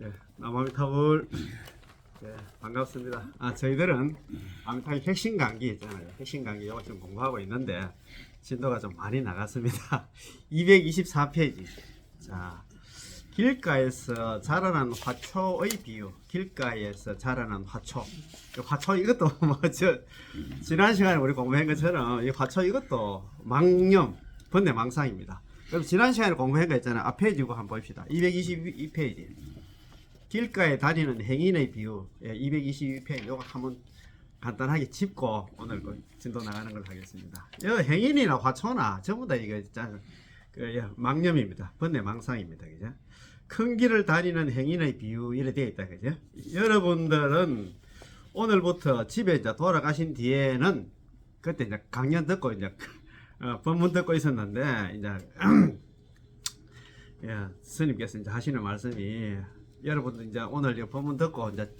예, 남아미타불 반갑습니다. 저희들은 아미타불 핵심 강기 있잖아요. 핵심 강기 이거 지금 공부하고 있는데 진도가 좀 많이 나갔습니다. 224페이지. 자, 길가에서 자라난 화초의 비유. 길가에서 자라난 화초. 이 화초 이것도 지난 시간에 우리 공부한 것처럼 이 화초 이것도 망념, 번뇌망상입니다. 그럼 지난 시간에 공부한 거 있잖아요. 앞 페이지 이거 한번 봅시다. 222페이지. 길가에 다니는 행인의 비유. 222페이지 이거 한번 간단하게 짚고 오늘 그 진도 나가는 걸 하겠습니다. 이 행인이나 화초나 전부 다 이거 망념입니다. 번뇌망상입니다. 그죠? 큰 길을 다니는 행인의 비유 이래 되어 있다. 그죠? 여러분들은 오늘부터 집에 이제 돌아가신 뒤에는 그때 이제 강연 듣고 이제 본문 듣고 있었는데 이제 스님께서 이제 하시는 말씀이 여러분들 이제 오늘 이 본문 듣고 이제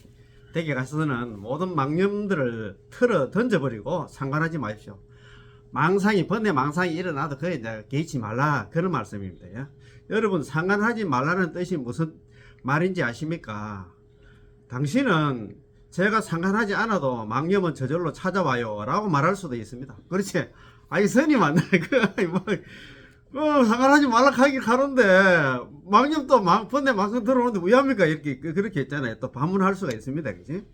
댁에 가서는 모든 망념들을 틀어 던져버리고 상관하지 마십시오. 망상이 번뇌 망상이 일어나도 그에 이제 개의치 말라 그런 말씀입니다. 예? 여러분 상관하지 말라는 뜻이 무슨 말인지 아십니까? 당신은 제가 상관하지 않아도 망념은 저절로 찾아와요 라고 말할 수도 있습니다. 그렇지? 아니 스님 안 상관하지 말라 하길 가는데 망념 또 번뇌 망상 들어오는데 왜 합니까? 이렇게 그렇게 했잖아요. 또 반문할 수가 있습니다. 그치?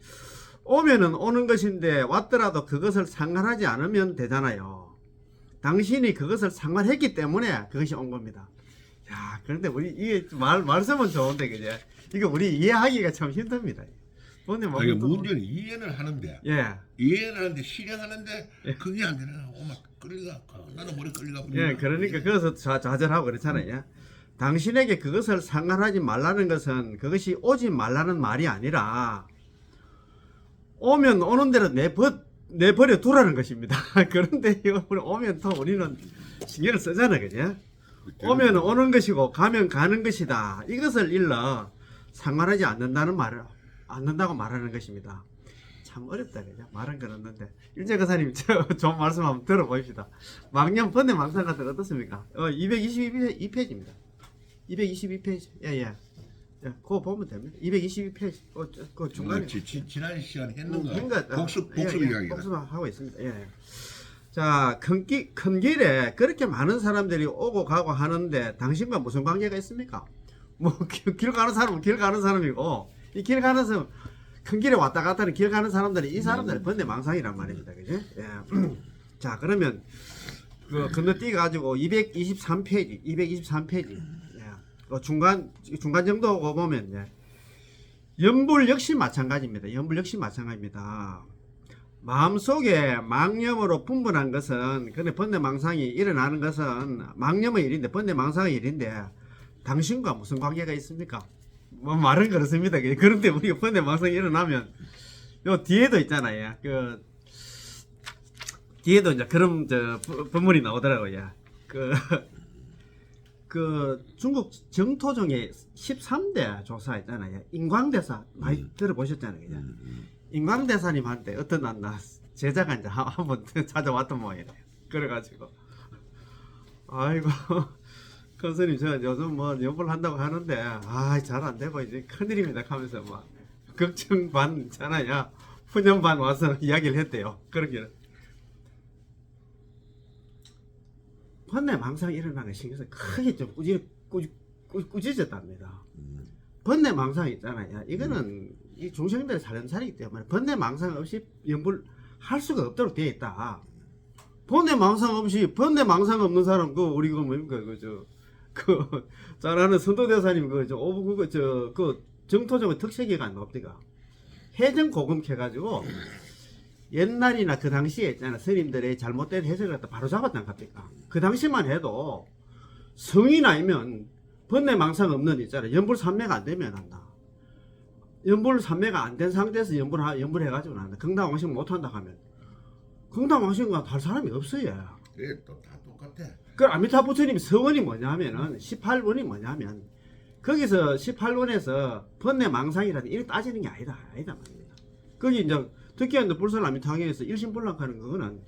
오면은 오는 것인데 왔더라도 그것을 상관하지 않으면 되잖아요. 당신이 그것을 상관했기 때문에 그것이 온 겁니다. 야, 그런데 우리 이게 말씀은 좋은데 그죠? 이거 우리 이해하기가 참 힘듭니다. 아니, 문제는 이해는 하는데, 이해는 하는데 실행하는데 그게 안 되나? 오마 끌리가, 나는 머리 끌리가. 그러니까 그것을 좌절하고 그렇잖아요. 당신에게 그것을 상관하지 말라는 것은 그것이 오지 말라는 말이 아니라 오면 오는 대로 내버려 두라는 것입니다. 그런데 이거 오면 또 우리는 신경을 쓰잖아, 그죠? 오면 오는 것이고 가면 가는 것이다. 이것을 일러 상관하지 않는다고 말하는 것입니다. 참 어렵다, 그죠? 말은 그렇는데 일제거사님 좋은 말씀 한번 들어보십시다. 망념 번뇌 망상 같은 거 어떻습니까? 222페이지입니다. 222페이지. 그거 보면 됩니다. 222페이지. 그 중간에 지난 시간에 했는가? 복습 이야기다. 복습하고 있습니다. 자, 큰 길에 그렇게 많은 사람들이 오고 가고 하는데 당신과 무슨 관계가 있습니까? 뭐 길 가는 사람은 길 가는 사람이고 이 길 가는 사람 큰 길에 왔다 갔다 하는 길 가는 사람들이 이 사람들이 번뇌망상이란 말입니다. 그죠? 자, 그러면 그 건너뛰어 가지고 223페이지 중간 정도 보면 연불 역시 마찬가지입니다. 연불 역시 마찬가지입니다. 마음속에 망념으로 분분한 것은 근데 번뇌망상이 일어나는 것은 망념의 일인데 번뇌망상의 일인데 당신과 무슨 관계가 있습니까? 뭐 말은 그렇습니다. 그런데 우리가 번뇌망상이 일어나면 요 뒤에도 있잖아요. 그 뒤에도 이제 그런 본문이 나오더라고요. 그 중국 정토 중에 13대 조사 있잖아요. 인광대사 많이 들어보셨잖아요. 그죠? 인광대사님한테 어떤 제자가 이제 한번 찾아왔던 모양이에요. 그래가지고 아이고 큰 스님 저 요즘 뭐 연불 한다고 하는데 잘 안 되고 이제 큰일입니다 하면서 막 걱정 반 있잖아요. 푸념 반 와서 이야기를 했대요. 그러기는 번뇌망상 일어나는 신경에서 크게 좀 꾸짖었답니다. 번뇌망상 있잖아요. 이거는 이 중생들의 살림살이기 때문에 번뇌망상 없이 연불할 수가 없도록 되어 있다. 번뇌망상 없는 사람 우리 뭡니까 잘하는 선도대사님 정토정의 특색이 안 나옵니까? 해정고금 해가지고 옛날이나 그 당시에 있잖아 스님들의 잘못된 해석을 갖다 바로 잡았단 겁니까? 그 당시만 해도 성인 아니면 번뇌망상 없는 있잖아 연불삼매가 안 되면 한다. 연불삼매가 안 된 상태에서 연불해가지고 한다. 경당왕신 못한다 하면 경당왕신과 할 사람이 없어요. 그래 또 다 똑같아. 그 아미타 부처님 서원이 뭐냐면은 18원이 뭐냐면 거기서 18원에서 번뇌망상이라든 이렇게 따지는 게 아니다 말입니다. 거기 이제 특히나 불설 아미타강에서 일심불락하는 그거는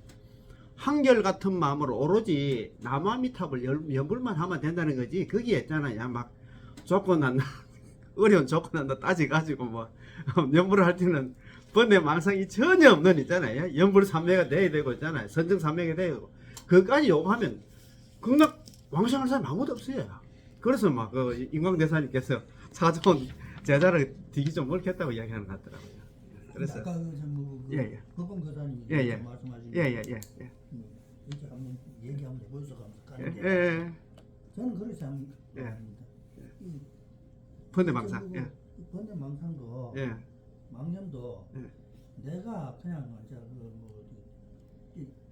한결같은 마음으로 오로지 남아미탑을 연불만 하면 된다는 거지. 거기에 있잖아요 막 조건 안 어려운 조건을 따져가지고 뭐 연부를 할 때는 번뇌 망상이 전혀 없는 있잖아요. 연불 삼매가 돼야 되고 있잖아요. 선정 삼매가 돼야 되고 그것까지 요구하면 극락 왕성할 사람 아무도 없어요. 그래서 막 그 인광대사님께서 사전 제자를 뒤기 좀 멀겠다고 이야기하는 것 같더라고요. 그래서 아까 그 예. 법원 교사님이 예. 말씀하신 예예예. 이렇게 한번 얘기하면 벌써 가는 게 예. 저는 그렇게 생각합니다. 예. 번뇌 망상. 예. 번뇌 망상도 예. 망념도 예. 내가 그냥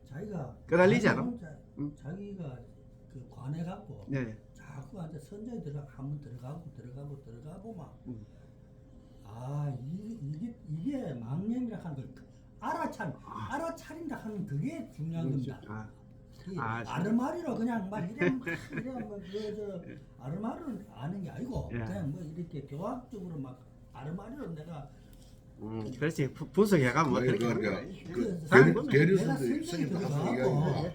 자기가 끄달리지 않아? 자기가 그 관해 갖고 예. 자꾸 앉아 선정에 한번 들어가고 막 이게 망념이라 하는 거 알아차린다 하는 그게 중요한 겁니다. 아르마리로 그냥 막 저 아르마리로 아는 게 아니고 그냥 뭐 이렇게 교학적으로 막 아르마리로 내가 그렇지 분석해가면 뭐 그렇게 하는 거야. 대리선도 스님 항상 얘기하고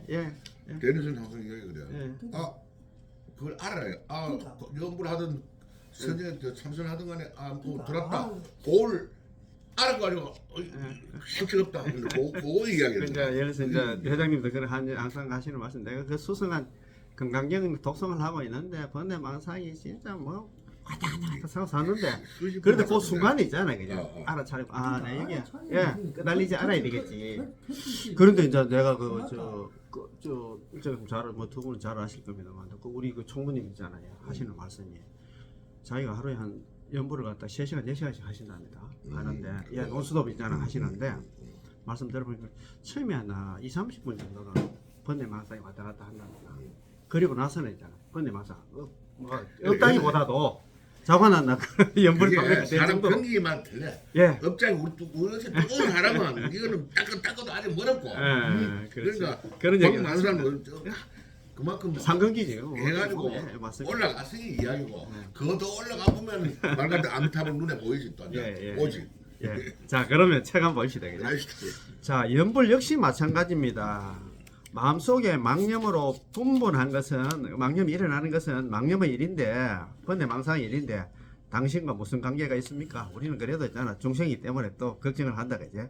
대리선 항상 얘기해 그래. 그걸 알아요. 연구를 하든 선생님 참선하든 간에 뭐 들었다. 그걸 알아가지고 실체없다. 그거 얘기하겠다. 그러니까 예를 들어서 이제 회장님도 그런 항상 하시는 말씀. 내가 그 수승한 건강경 독성을 하고 있는데 번뇌 망상이 진짜 뭐 왔다 갔다 사는데 그래도 그 순간에 있잖아요. 그냥 알아차리고 나 이게 끄달리지 않아야 되겠지. 그런데 이제 내가 두 분은 잘 아실 겁니다만 우리 그 총무님 있잖아요. 하시는 말씀이 자기가 하루에 한 연부를 갖다 3시간 4시간씩 하신답니다. 하는데 논스톱 있잖아 하시는데 말씀 들어보니까 처음에 한 20-30분 정도는 번뇌 망상이 왔다 갔다 한답니다. 그리고 나서는 있잖아 번뇌 망상 없다기보다도 자관한다 연불이 그게 사람 경기만 틀려. 업장이 우리 뜨거운 사람은 이거는 닦아도 아직 멀었고. 그러니까 그런 얘기 많은 사람은 그만큼 상근기지 해가지고 올라갔으니 이야기고 그거 더 올라가 보면 말 같은 암탑은 눈에 보이지 또 오지. 자 그러면 책 한번 봅시다. 자 연불 역시 마찬가지입니다. 마음속에 망념으로 분분한 것은 망념이 일어나는 것은 망념의 일인데 번뇌 망상의 일인데 당신과 무슨 관계가 있습니까? 우리는 그래도 있잖아 중생이기 때문에 또 걱정을 한다 그지?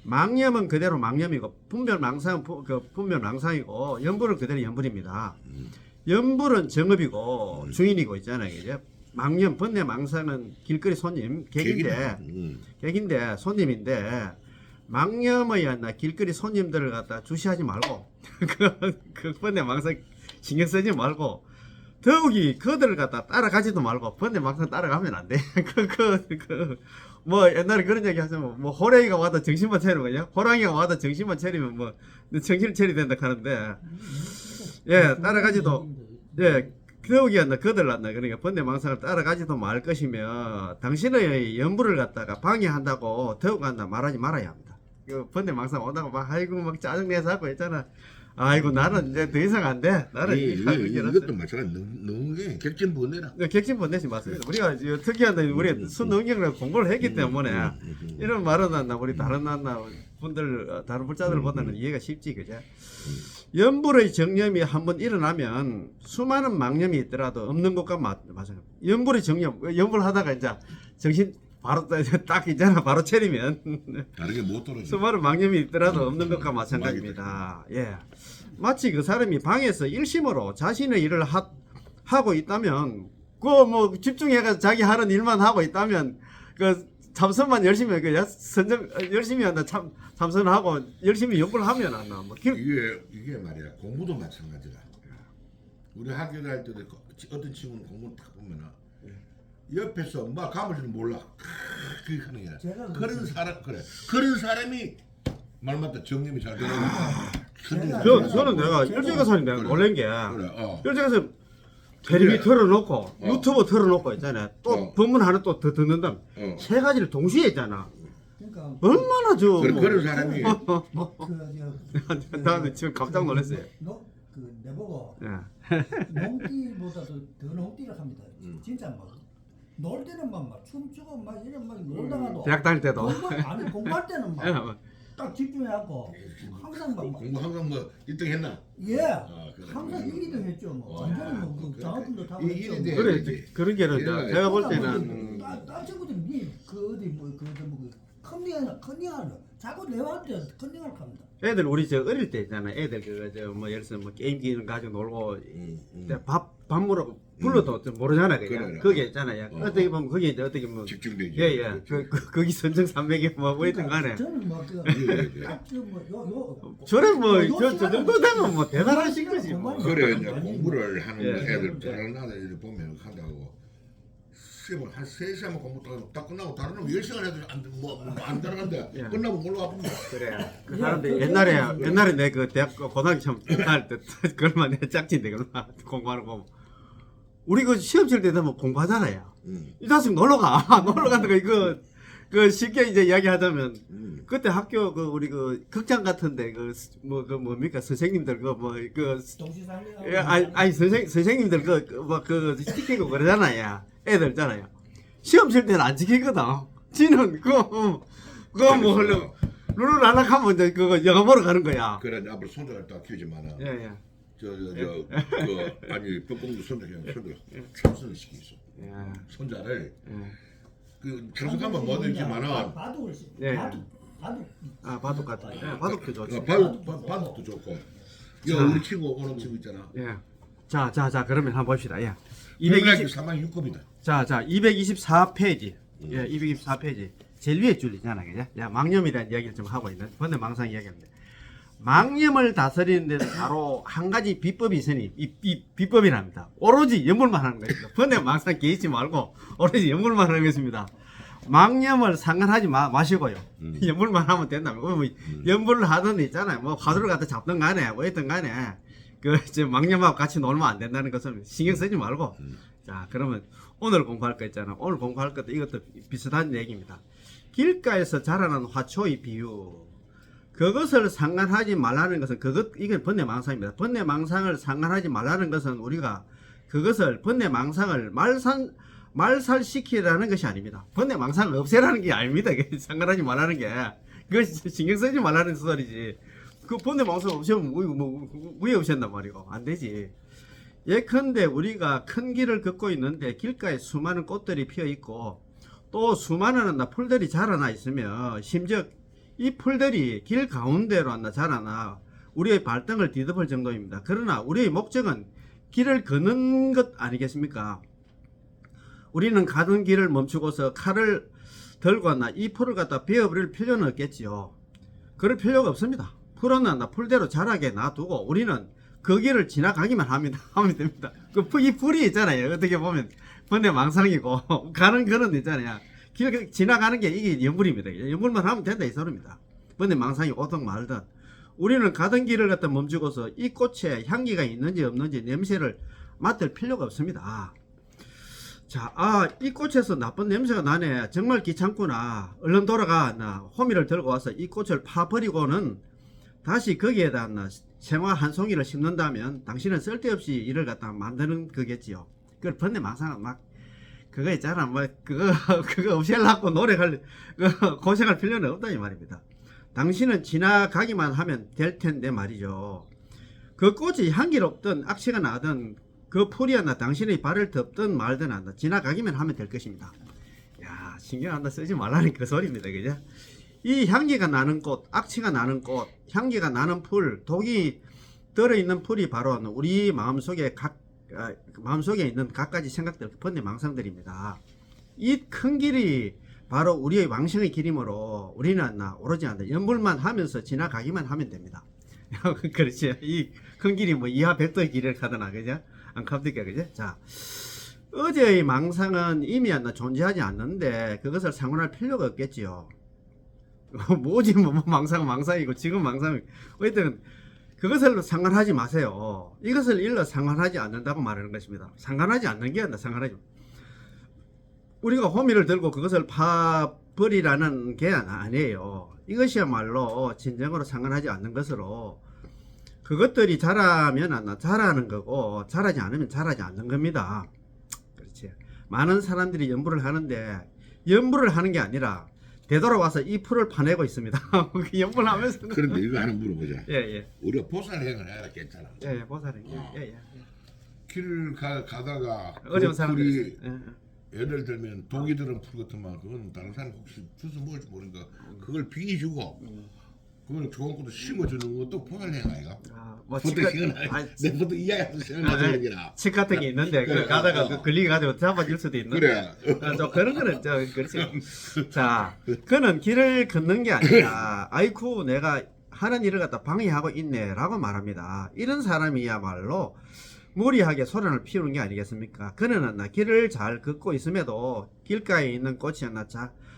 망념은 그대로 망념이고 분별 망상은 분별 망상이고 연불은 그대로 연불입니다. 연불은 정업이고 주인이고 있잖아요 그죠? 망념 번뇌 망상은 길거리 손님 객인데 손님인데 망념의 길거리 손님들을 갖다 주시하지 말고 그 번뇌 망상 신경 쓰지 말고 더욱이 그들을 갖다 따라가지도 말고 번뇌 망상 따라가면 안 돼. 뭐 옛날에 그런 얘기 하자면 뭐 호랑이가 와도 정신만 차리는 거냐? 호랑이가 와도 정신만 차리면 뭐 정신을 차려야 된다 하는데 따라가지도 더욱이 그들 한다. 그러니까 번뇌 망상을 따라가지도 말 것이며 당신의 연부를 갖다가 방해한다고 더욱 한다 말하지 말아야 합니다. 그 번뇌 망상 오다가 막 아이고 막 짜증내서 하고 있잖아. 아이고 나는 이제 더 이상 안 돼. 나는 이것도 마찬가지 너무 객진 번뇌라. 객진 번뇌시 맞습니다. 우리가 특이한 우리 순능력을 공부를 했기 때문에 이런 말은 우리 다른 분들 다른 불자들보다는 이해가 쉽지 그죠? 연불의 정념이 한번 일어나면 수많은 망념이 있더라도 없는 것과 마찬가지. 연불의 정념 연불하다가 이제 정신 바로 딱 있잖아 바로 차리면 다르게 못 떨어져. 수많은 망념이 있더라도 없는 것과 마찬가지입니다. 마치 그 사람이 방에서 일심으로 자신의 일을 하고 있다면 그 뭐 집중해서 자기 하는 일만 하고 있다면 그 참선만 열심히 열심히 한다 참선하고 열심히 연구를 하면 안 나. 이게 말이야 공부도 마찬가지다. 우리 학교 다닐 때도 어떤 친구는 공부 딱 보면은 옆에서 막 가물지는 몰라. 그게 하는 게 그런 사람이 말 맞다 정념이 잘 되는 거야. 저는 내가 일제가산이 내가 놀란 게 일제가산 텔레비 틀어놓고 유튜브 틀어놓고 있잖아요. 또 법문 하나 또 더 듣는다. 세 가지를 동시에 있잖아. 그러니까 얼마나 그런 사람이 나도 지금 깜짝 놀랐어요. 내보고 농띠보다도 더 농띠를 합니다. 진짜 막 놀 때는 막 춤추고 막 이런 막 놀다가도 대학 다닐 때도 공부할 때는 막 딱 집중해갖고 항상 막 공부 항상 뭐 1등 했나? 예, 그래. 항상 1위등 했죠. 뭐 완전히 뭐그 장학금도 타고 이- 했죠. 일이 돼. 그래 그런 게는 예. 제가 볼 때는 딴 친구들이 그 어디 뭐그 컨닝하는 자꾸 내한테 컨닝을 합니다. 애들 우리 저 어릴 때 있잖아. 애들 그거 저뭐 예를 들어 뭐 게임기는 가지고 놀고 밥 먹으러 불러도 좀 모르잖아 그냥. 그래. 그게 있잖아요. 어떻게 보면 그게 이제 어떻게 보면 집중되지. 예예. 거기 선정산맥이 뭐 어쨌든 간에 저는 뭐그 예. 저래 뭐저 정도 되면 뭐 대단하신 거지 뭐. 그래 이제 공부를 하는 예. 애들 잘하는 애들 보면 한다고 시험을 한 3시간 공부 딱 끝나고 다른 놈 10시간 해도 안 따라간대. 예. 끝나고 올라와 본다. 그래. 그 사람들 옛날에 내 그 대학 고등학교 처음 다닐 때 그걸만 내 짝진데 그걸만 공부하는 거. 우리 그 시험 칠 때 되면 공부하잖아요. 이 자식 놀러 가. 놀러 간다고 이거 그 쉽게 이제 이야기하자면 그때 학교 그 우리 그 극장 같은데 그 뭡니까 선생님들 그뭐그 동시상이 아니 선생님들 그 시키고 그러잖아요. 애들 있잖아요. 시험 칠 때는 안 지키거든. 지는 그거 뭐 하려고 룰을 안 하면 이제 그거 영어 보러 가는 거야. 그래 앞으로 손자를 딱 키우지만은 예예. 아니 뿅뿅도 손자 그냥 손자 참선을 시키겠어. 예. 손자를 예. 그 참석하면 뭐든지만은 바둑을 예. 바둑 아 바둑 같은. 예, 바둑도 좋지. 바둑도 좋고. 자. 야 우리 친구 오는 친구 있잖아. 예. 자 그러면 한번 봅시다. 예. 220 220 3만 6급이다. 자 224페이지. 예, 224페이지. 제일 위에 줄이잖아, 그죠? 야, 망념에 대한 이야기를 좀 하고 있는 번뇌 망상 이야기입니다. 망념을 다스리는 데는 바로 한 가지 비법이 있으니 이 비법이랍니다. 오로지 염불만 하는 것입니다. 번뇌 망상 개의치 말고 오로지 염불만 하는 것입니다. 망념을 상관하지 마시고요. 염불만 하면 된다면 뭐 염불을 하던 데 있잖아요. 뭐 화두를 갖다 잡든 간에 뭐 했든 간에 저 망념하고 같이 놀면 안 된다는 것은 신경 쓰지 말고 자 그러면 오늘 공부할 거 있잖아. 오늘 공부할 것도 이것도 비슷한 얘기입니다. 길가에서 자라는 화초의 비유 그것을 상관하지 말라는 것은 이게 번뇌망상입니다. 번뇌망상을 상관하지 말라는 것은 우리가 그것을 번뇌망상을 말살시키라는 것이 아닙니다. 번뇌망상을 없애라는 게 아닙니다. 상관하지 말라는 게 그것이 신경 쓰지 말라는 소리지. 그 번뇌망상 없애면 왜 없앤단 말이고 안 되지. 예컨대 우리가 큰 길을 걷고 있는데 길가에 수많은 꽃들이 피어 있고 또 수많은 풀들이 자라나 있으며 심지어 이 풀들이 길 가운데로 자라나 우리의 발등을 뒤덮을 정도입니다. 그러나 우리의 목적은 길을 걷는 것 아니겠습니까? 우리는 가던 길을 멈추고서 칼을 들고 이 풀을 갖다 베어버릴 필요는 없겠지요. 그럴 필요가 없습니다. 풀은 풀대로 자라게 놔두고 우리는 그 길을 지나가기만 하면 됩니다. 이 풀이 있잖아요. 어떻게 보면 번뇌망상이고 가는 거는 있잖아요. 길 지나가는 게 이게 염불입니다. 염불만 하면 된다 이 소리입니다. 번뇌망상이 오든 말든 우리는 가던 길을 갖다 멈추고서 이 꽃에 향기가 있는지 없는지 냄새를 맡을 필요가 없습니다. 자, 이 꽃에서 나쁜 냄새가 나네. 정말 귀찮구나. 얼른 돌아가. 호미를 들고 와서 이 꽃을 파버리고는 다시 거기에다 생화 한 송이를 심는다면 당신은 쓸데없이 일을 갖다 만드는 거겠지요. 그걸 번뇌망상은 막 그거 있잖아. 그거 없애려고 노력할 고생할 필요는 없다 이 말입니다. 당신은 지나가기만 하면 될 텐데 말이죠. 그 꽃이 향기롭든 악취가 나든 그 풀이 당신의 발을 덮든 말든 지나가기만 하면 될 것입니다. 야, 신경 안 쓰지 말라는 그 소리입니다. 그죠? 이 향기가 나는 꽃, 악취가 나는 꽃, 향기가 나는 풀, 독이 들어있는 풀이 바로 우리 마음속에 있는 갖가지 생각들, 번뇌망상들입니다. 이 큰 길이 바로 우리의 왕성의 길이므로 우리는 오로지 염불만 하면서 지나가기만 하면 됩니다. 그렇지. 이 큰 길이 이하 백도의 길을 가더나, 그죠? 안 갑니까, 그죠? 자, 어제의 망상은 이미 존재하지 않는데 그것을 상관할 필요가 없겠지요. 뭐지, 망상은 망상이고 지금 망상이 어쨌든 그것을 상관하지 마세요. 이것을 일러 상관하지 않는다고 말하는 것입니다. 상관하지 않는 게 아니라 상관하지. 우리가 호미를 들고 그것을 파버리라는 게 아니에요. 이것이야말로 진정으로 상관하지 않는 것으로 그것들이 자라면 자라는 거고 자라지 않으면 자라지 않는 겁니다. 그렇지. 많은 사람들이 연부를 하는데 연부를 하는 게 아니라 되돌아와서 이 풀을 파내고 있습니다. 그 연불하면서 그런데 이거 하나 물어보자. 예예 우리가 보살행을 해야 괜찮아. 예 보살이 예예 길을 가다가 어려운 그 사람들이 풀이 예를 들면 독이 들은 풀 같으면 그건 다른 사람 혹시 주워 먹을지 모르니까 그걸 비주고 그걸 좋은 것도 심어주는 것도 보살행 아이가? 뭐 보통 내 보통 이야기해서 생각하는 게라. 칙 같은 게 있는데 그 가다가 그 걸리게 가지고 잡아줄 수도 있는데 그래. 저 그런 거는 저 그렇지. 자, 그는 길을 걷는 게 아니라 아이쿠 내가 하는 일을 갖다 방해하고 있네라고 말합니다. 이런 사람이야말로 무리하게 소란을 피우는 게 아니겠습니까? 그는 나 길을 잘 걷고 있음에도 길가에 있는 꽃이 나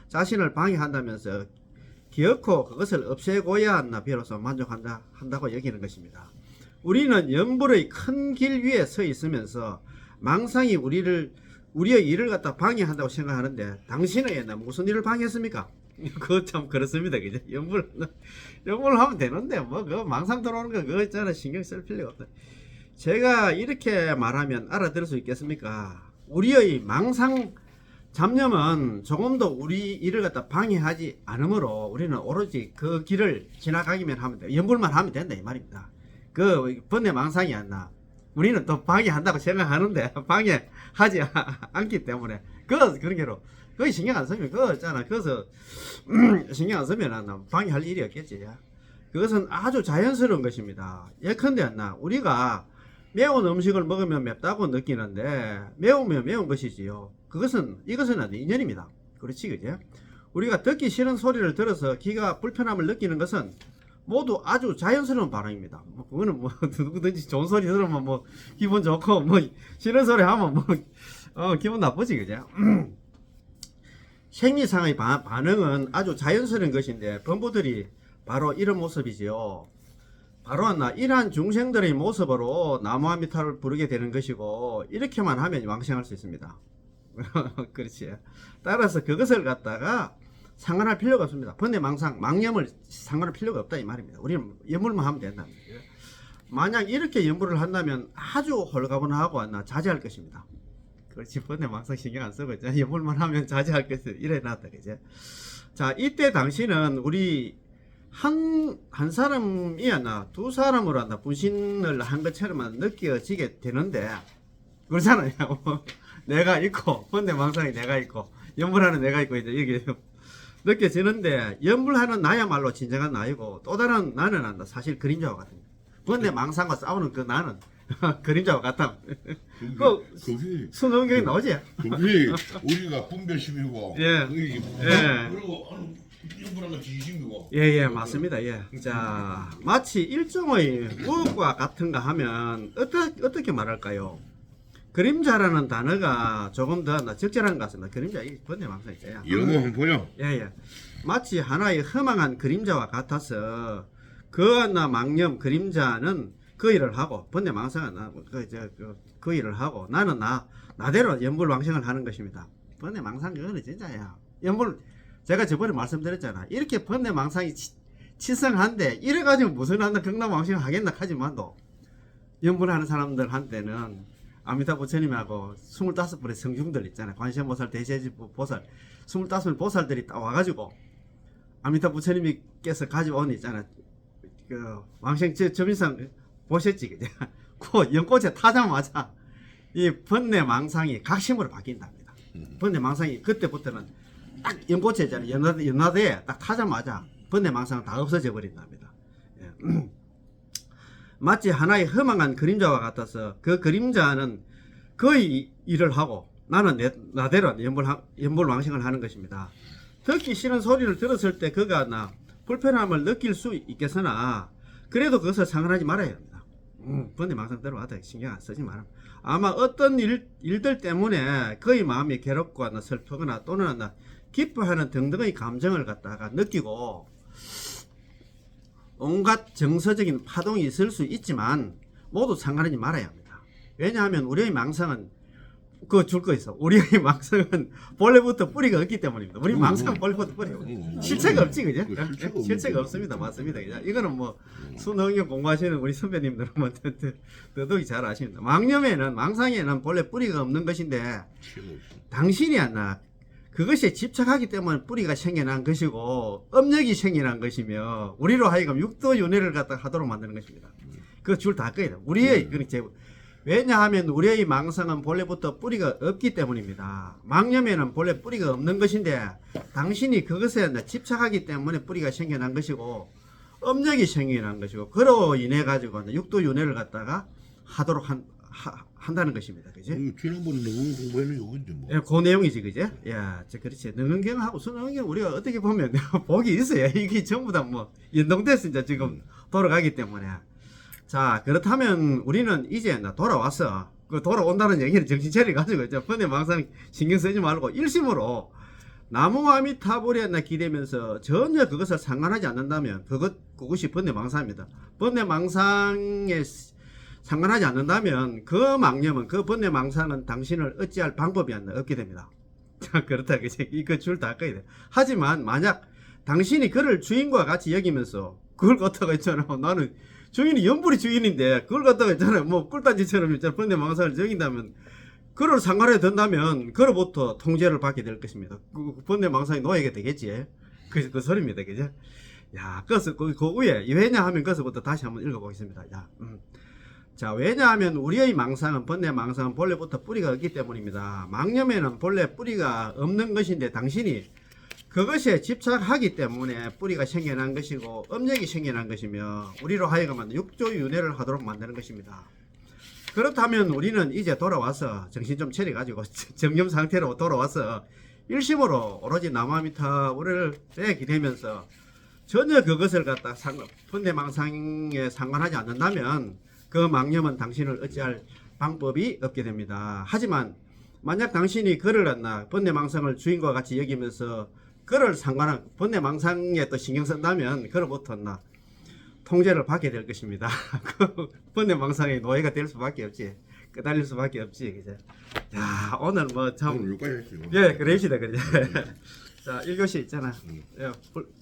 자신을 방해한다면서 기어코 그것을 없애고야 한다 비로소 만족한다고 여기는 것입니다. 우리는 연불의 큰 길 위에 서 있으면서 망상이 우리의 일을 갖다 방해한다고 생각하는데 당신의 무슨 일을 방해했습니까? 그거 참 그렇습니다. 그죠? 연불 하면 되는데 뭐 그 망상 들어오는 거 그거 있잖아 신경 쓸 필요가 없다. 제가 이렇게 말하면 알아들을 수 있겠습니까? 우리의 망상 잡념은 조금도 우리 일을 갖다 방해하지 않으므로 우리는 오로지 그 길을 지나가기만 하면 돼. 연불만 하면 된다 이 말입니다. 그 번뇌 망상이 안 나. 우리는 또 방해한다고 생각하는데 방해하지 않기 때문에 그런 게로 거기 신경 안 쓰면 그거 있잖아. 그래서 신경 안 쓰면 방해할 일이 없겠지. 그것은 아주 자연스러운 것입니다. 예컨대 우리가 매운 음식을 먹으면 맵다고 느끼는데 매우면 매운 것이지요. 이것은 인연입니다. 그렇지 그죠? 우리가 듣기 싫은 소리를 들어서 귀가 불편함을 느끼는 것은 모두 아주 자연스러운 반응입니다. 그거는 누구든지 좋은 소리 들으면 기분 좋고 싫은 소리 하면 기분 나쁘지 그죠? 생리상의 반응은 아주 자연스러운 것인데 범부들이 바로 이런 모습이지요. 바로 이러한 중생들의 모습으로 나무아미타를 부르게 되는 것이고 이렇게만 하면 왕생할 수 있습니다. 그렇지. 따라서 그것을 갖다가 상관할 필요가 없습니다. 번뇌 망상, 망념을 상관할 필요가 없다 이 말입니다. 우리는 연불만 하면 된다. 만약 이렇게 연불을 한다면 아주 홀가분하고 자제할 것입니다. 그렇지. 번뇌 망상 신경 안 쓰고 연불만 하면 자제할 것이 이래놨다 그죠? 자, 이때 당신은 우리 한 사람이 두 사람으로 분신을 한 것처럼 느껴지게 되는데 그렇잖아요. 내가 있고 번뇌 망상이 내가 있고 연불하는 내가 있고 이제 이게 느껴지는데 연불하는 나야말로 진정한 나이고 또 다른 나는 사실 그림자와 같습니다. 번뇌 망상과 싸우는 그 나는 그림자와 같다. 그 순응경이 나오지. 그게 우리가 분별심이고 예. 그리고 연불한 건 진심이고. 예, 맞습니다. 예. 자, 마치 일종의 무엇과 같은가 하면 어떻게 말할까요? 그림자라는 단어가 조금 더 적절한 것 같습니다. 그림자 이 번뇌 망상 있어요. 영어 한번 보여. 예. 마치 하나의 흠망한 그림자와 같아서 그 망념 그림자는 그 일을 하고 번뇌 망상은 그 일을 하고 나는 나대로 연불왕생을 하는 것입니다. 번뇌 망상 그거는 진짜야. 제가 저번에 말씀드렸잖아. 이렇게 번뇌 망상이 치성한데 이래가지고 무슨 경남왕생을 하겠나 하지만도 연불하는 사람들한테는 아미타 부처님하고 25분의 성중들 있잖아요. 관세음보살, 대세지보살 25분 보살들이 딱 와가지고 아미타 부처님께서 가져온 있잖아요. 그 왕생 점인상 보셨지 그죠? 그 연꽃에 타자마자 이 번뇌 망상이 각심으로 바뀐답니다. 번뇌 망상이 그때부터는 딱 연꽃에 있잖아요. 연화대에 딱 타자마자 번뇌 망상은 다 없어져 버린답니다. 예. 마치 하나의 허망한 그림자와 같아서 그 그림자는 거의 일을 하고 나는 나대로 연불왕생을 하는 것입니다. 듣기 싫은 소리를 들었을 때 그가 불편함을 느낄 수 있겠으나 그래도 그것을 상관하지 말아야 합니다. 번뇌 망상 들어와도 신경 안 쓰지 마라. 아마 어떤 일들 때문에 그의 마음이 괴롭거나 슬프거나 또는 기뻐하는 등등의 감정을 갖다가 느끼고 온갖 정서적인 파동이 있을 수 있지만 모두 상관하지 말아야 합니다. 왜냐하면 우리의 망상은 그거 줄 거 있어. 우리의 망상은 본래부터 뿌리가 없기 때문입니다. 우리 망상은 본래부터 뿌리가 없고 실체가 없지 그죠? 실체가 없습니다. 맞습니다. 그죠? 이거는 순응경 공부하시는 우리 선배님들은 더더욱 잘 아십니다. 망상에는 본래 뿌리가 없는 것인데 당신이 그것에 집착하기 때문에 뿌리가 생겨난 것이고 업력이 생겨난 것이며 우리로 하여금 육도윤회를 갖다 하도록 만드는 것입니다. 그 줄 다 꺼야 돼요. 우리의 왜냐하면 우리의 망상은 본래부터 뿌리가 없기 때문입니다. 망념에는 본래 뿌리가 없는 것인데 당신이 그것에 집착하기 때문에 뿌리가 생겨난 것이고 업력이 생겨난 것이고 그로 인해 가지고 육도윤회를 갖다가 하도록 한다는 것입니다. 그죠? 지난번에 너무 공부해는 요건지 뭐. 예, 그 내용이지, 그죠? 야, 그렇지. 능은경하고 순응경 우리가 어떻게 보면 복이 있어요. 이게 전부 다 뭐 연동돼서 이제 지금 돌아가기 때문에. 자, 그렇다면 우리는 이제 돌아왔어. 그 돌아온다는 얘기는 정신 차려 가지고 이제 번뇌망상 신경 쓰지 말고 일심으로 나무아미타불에 기대면서 전혀 그것을 상관하지 않는다면 그것이 번뇌망상입니다. 번뇌망상에 상관하지 않는다면 그 망념은 그 번뇌망상은 당신을 어찌할 방법이 없게 됩니다. 자, 그렇다 그지? 이거 줄 다 꺼야 돼. 하지만 만약 당신이 그를 주인과 같이 여기면서 그걸 갖다가 있잖아. 나는 주인이 연불이 주인인데 그걸 갖다가 있잖아. 뭐 꿀단지처럼 있잖아. 번뇌망상을 적인다면 그를 상관하게 된다면 그로부터 통제를 받게 될 것입니다. 그 번뇌망상이 놓이게 되겠지. 그 소리입니다. 그죠? 야, 그 위에 왜냐하면 그것부터 다시 한번 읽어보겠습니다. 야, 자, 왜냐하면 우리의 망상은 번뇌망상은 본래부터 뿌리가 없기 때문입니다. 망념에는 본래 뿌리가 없는 것인데 당신이 그것에 집착하기 때문에 뿌리가 생겨난 것이고 업력이 생겨난 것이며 우리로 하여금 육조윤회를 하도록 만드는 것입니다. 그렇다면 우리는 이제 돌아와서 정신 좀 차려가지고 정념 상태로 돌아와서 일심으로 오로지 나무아미타불을 기대면서 전혀 그것을 갖다 번뇌망상에 상관하지 않는다면 그 망념은 당신을 어찌할 방법이 없게 됩니다. 하지만 만약 당신이 그를 갖나 번뇌망상을 주인과 같이 여기면서 그를 상관한 번뇌망상에 또 신경 쓴다면 그로부터 통제를 받게 될 것입니다. 그 번뇌망상의 노예가 될 수밖에 없지. 끄달릴 수밖에 없지. 그죠? 야, 오늘 뭐 참. 오늘 여기까지 했어요. 예, 그래시다, 그래. 자, 1교시 있잖아.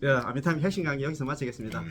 예, 아미타미 핵심 강의 여기서 마치겠습니다.